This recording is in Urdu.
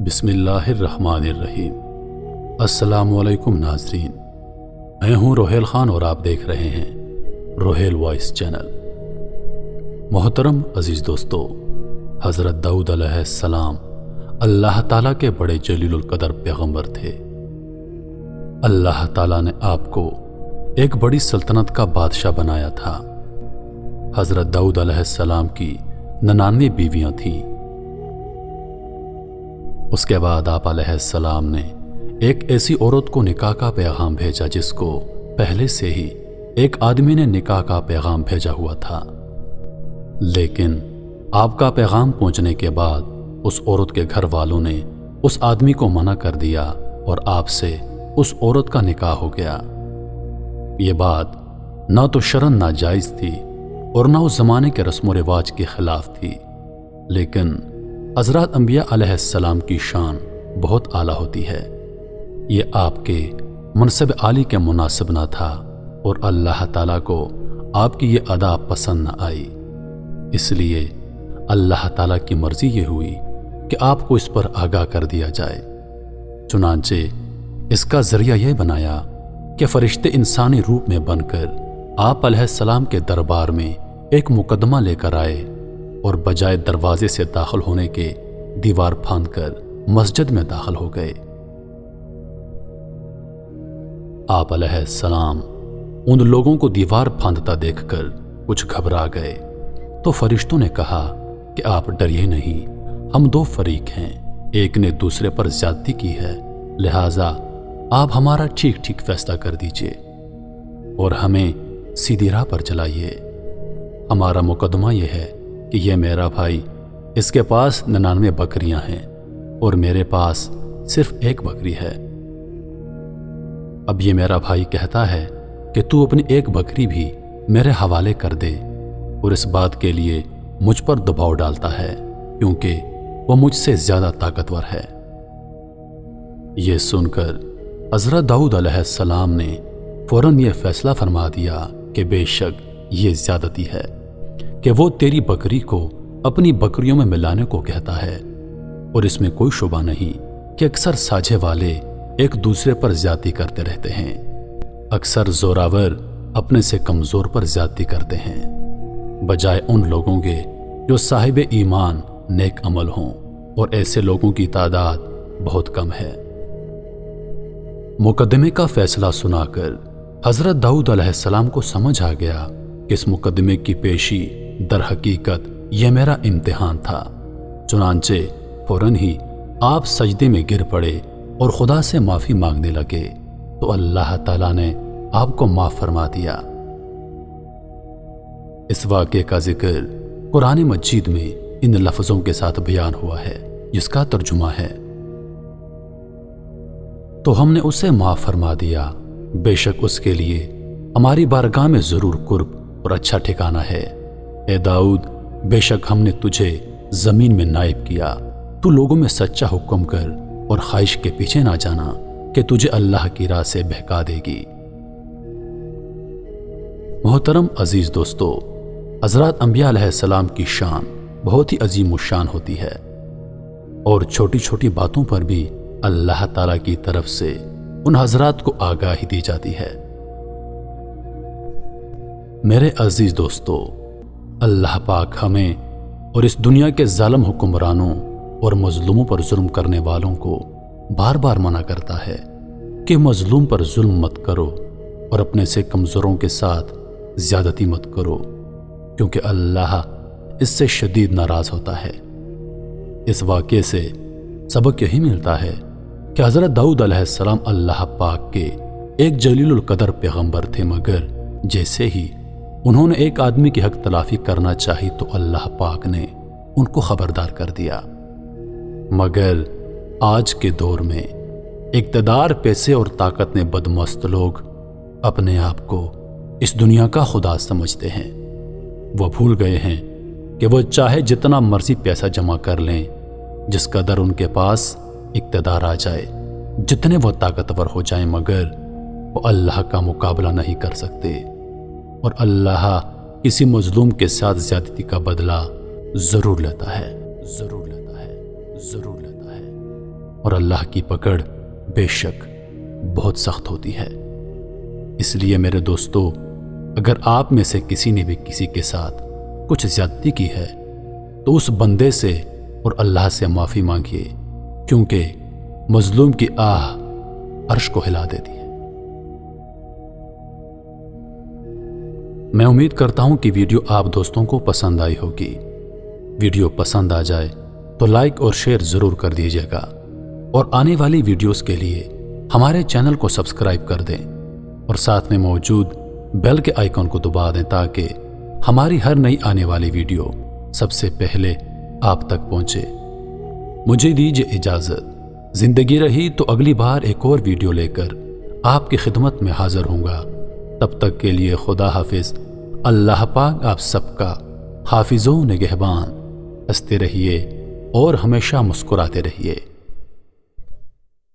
بسم اللہ الرحمن الرحیم۔ السلام علیکم ناظرین، میں ہوں روہیل خان اور آپ دیکھ رہے ہیں روہیل وائس چینل۔ محترم عزیز دوستو، حضرت داؤد علیہ السلام اللہ تعالیٰ کے بڑے جلیل القدر پیغمبر تھے۔ اللہ تعالیٰ نے آپ کو ایک بڑی سلطنت کا بادشاہ بنایا تھا۔ حضرت داؤد علیہ السلام کی 99 بیویاں تھیں۔ اس کے بعد آپ علیہ السلام نے ایک ایسی عورت کو نکاح کا پیغام بھیجا جس کو پہلے سے ہی ایک آدمی نے نکاح کا پیغام بھیجا ہوا تھا، لیکن آپ کا پیغام پہنچنے کے بعد اس عورت کے گھر والوں نے اس آدمی کو منع کر دیا اور آپ سے اس عورت کا نکاح ہو گیا۔ یہ بات نہ تو شرعاً ناجائز تھی اور نہ اس زمانے کے رسم و رواج کے خلاف تھی، لیکن حضرات انبیاء علیہ السلام کی شان بہت اعلیٰ ہوتی ہے۔ یہ آپ کے منصب عالی کے مناسب نہ تھا اور اللہ تعالیٰ کو آپ کی یہ ادا پسند نہ آئی، اس لیے اللہ تعالیٰ کی مرضی یہ ہوئی کہ آپ کو اس پر آگاہ کر دیا جائے۔ چنانچہ اس کا ذریعہ یہ بنایا کہ فرشتے انسانی روپ میں بن کر آپ علیہ السلام کے دربار میں ایک مقدمہ لے کر آئے اور بجائے دروازے سے داخل ہونے کے دیوار پھاند کر مسجد میں داخل ہو گئے۔ آپ علیہ السلام ان لوگوں کو دیوار پھاندتا دیکھ کر کچھ گھبرا گئے تو فرشتوں نے کہا کہ آپ ڈریے نہیں، ہم دو فریق ہیں، ایک نے دوسرے پر زیادتی کی ہے، لہٰذا آپ ہمارا ٹھیک ٹھیک فیصلہ کر دیجئے اور ہمیں سیدھی راہ پر چلائیے۔ ہمارا مقدمہ یہ ہے کہ یہ میرا بھائی، اس کے پاس 99 بکریاں ہیں اور میرے پاس صرف ایک بکری ہے۔ اب یہ میرا بھائی کہتا ہے کہ تو اپنی ایک بکری بھی میرے حوالے کر دے، اور اس بات کے لیے مجھ پر دباؤ ڈالتا ہے کیونکہ وہ مجھ سے زیادہ طاقتور ہے۔ یہ سن کر حضرت داؤد علیہ السلام نے فوراً یہ فیصلہ فرما دیا کہ بے شک یہ زیادتی ہے کہ وہ تیری بکری کو اپنی بکریوں میں ملانے کو کہتا ہے، اور اس میں کوئی شبہ نہیں کہ اکثر ساجھے والے ایک دوسرے پر زیادتی کرتے رہتے ہیں۔ اکثر زوراور اپنے سے کمزور پر زیادتی کرتے ہیں، بجائے ان لوگوں کے جو صاحب ایمان نیک عمل ہوں، اور ایسے لوگوں کی تعداد بہت کم ہے۔ مقدمے کا فیصلہ سنا کر حضرت داؤد علیہ السلام کو سمجھ آ گیا کہ اس مقدمے کی پیشی در حقیقت یہ میرا امتحان تھا۔ چنانچہ فوراً ہی آپ سجدے میں گر پڑے اور خدا سے معافی مانگنے لگے تو اللہ تعالیٰ نے آپ کو معاف فرما دیا۔ اس واقعے کا ذکر قرآن مجید میں ان لفظوں کے ساتھ بیان ہوا ہے جس کا ترجمہ ہے، تو ہم نے اسے معاف فرما دیا، بے شک اس کے لیے ہماری بارگاہ میں ضرور قرب اور اچھا ٹھکانہ ہے۔ اے داؤد، بے شک ہم نے تجھے زمین میں نائب کیا، تو لوگوں میں سچا حکم کر اور خواہش کے پیچھے نہ جانا کہ تجھے اللہ کی راہ سے بہکا دے گی۔ محترم عزیز دوستو، حضرات انبیاء علیہ السلام کی شان بہت ہی عظیم الشان ہوتی ہے، اور چھوٹی چھوٹی باتوں پر بھی اللہ تعالیٰ کی طرف سے ان حضرات کو آگاہی دی جاتی ہے۔ میرے عزیز دوستو، اللہ پاک ہمیں اور اس دنیا کے ظالم حکمرانوں اور مظلوموں پر ظلم کرنے والوں کو بار بار منع کرتا ہے کہ مظلوم پر ظلم مت کرو اور اپنے سے کمزوروں کے ساتھ زیادتی مت کرو، کیونکہ اللہ اس سے شدید ناراض ہوتا ہے۔ اس واقعے سے سبق یہی ملتا ہے کہ حضرت داؤد علیہ السلام اللہ پاک کے ایک جلیل القدر پیغمبر تھے، مگر جیسے ہی انہوں نے ایک آدمی کی حق تلافی کرنا چاہی تو اللہ پاک نے ان کو خبردار کر دیا۔ مگر آج کے دور میں اقتدار، پیسے اور طاقت نے بدمست لوگ اپنے آپ کو اس دنیا کا خدا سمجھتے ہیں۔ وہ بھول گئے ہیں کہ وہ چاہے جتنا مرضی پیسہ جمع کر لیں، جس قدر ان کے پاس اقتدار آ جائے، جتنے وہ طاقتور ہو جائیں، مگر وہ اللہ کا مقابلہ نہیں کر سکتے، اور اللہ کسی مظلوم کے ساتھ زیادتی کا بدلہ ضرور لیتا ہے، ضرور لیتا ہے، ضرور لیتا ہے۔ اور اللہ کی پکڑ بے شک بہت سخت ہوتی ہے۔ اس لیے میرے دوستو، اگر آپ میں سے کسی نے بھی کسی کے ساتھ کچھ زیادتی کی ہے تو اس بندے سے اور اللہ سے معافی مانگیے، کیونکہ مظلوم کی آہ عرش کو ہلا دیتی ہے۔ میں امید کرتا ہوں کہ ویڈیو آپ دوستوں کو پسند آئی ہوگی۔ ویڈیو پسند آ جائے تو لائک اور شیئر ضرور کر دیجیے گا، اور آنے والی ویڈیوز کے لیے ہمارے چینل کو سبسکرائب کر دیں اور ساتھ میں موجود بیل کے آئیکن کو دبا دیں تاکہ ہماری ہر نئی آنے والی ویڈیو سب سے پہلے آپ تک پہنچے۔ مجھے دیجیے اجازت، زندگی رہی تو اگلی بار ایک اور ویڈیو لے کر آپ کی خدمت میں حاضر ہوں گا۔ تب تک کے لیے خدا حافظ۔ اللہ پاک آپ سب کا حافظ و نگہبان۔ ہنستے رہیے اور ہمیشہ مسکراتے رہیے۔